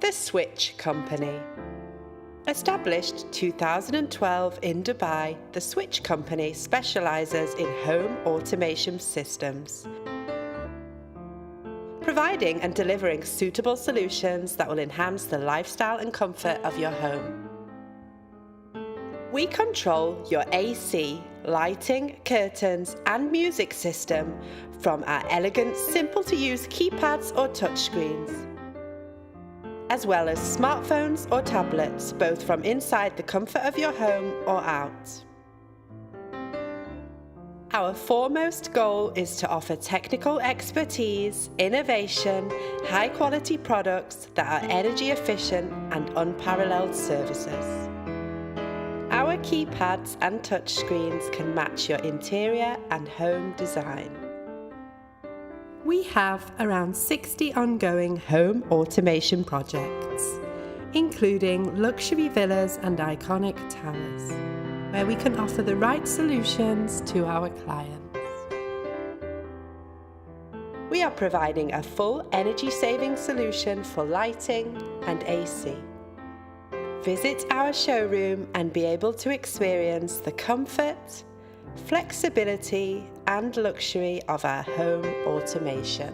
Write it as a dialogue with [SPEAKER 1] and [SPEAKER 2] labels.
[SPEAKER 1] The Switch Company. Established 2012 in Dubai, the Switch Company specializes in home automation systems, providing and delivering suitable solutions that will enhance the lifestyle and comfort of your home. We control your AC, lighting, curtains and music system from our elegant, simple-to-use keypads or touchscreens, as well as smartphones or tablets, both from inside the comfort of your home or out. Our foremost goal is to offer technical expertise, innovation, high-quality products that are energy efficient and unparalleled services. Our keypads and touchscreens can match your interior and home design. We have around 60 ongoing home automation projects, including luxury villas and iconic towers, where we can offer the right solutions to our clients. We are providing a full energy-saving solution for lighting and AC. Visit our showroom and be able to experience the comfort, flexibility and luxury of our home automation.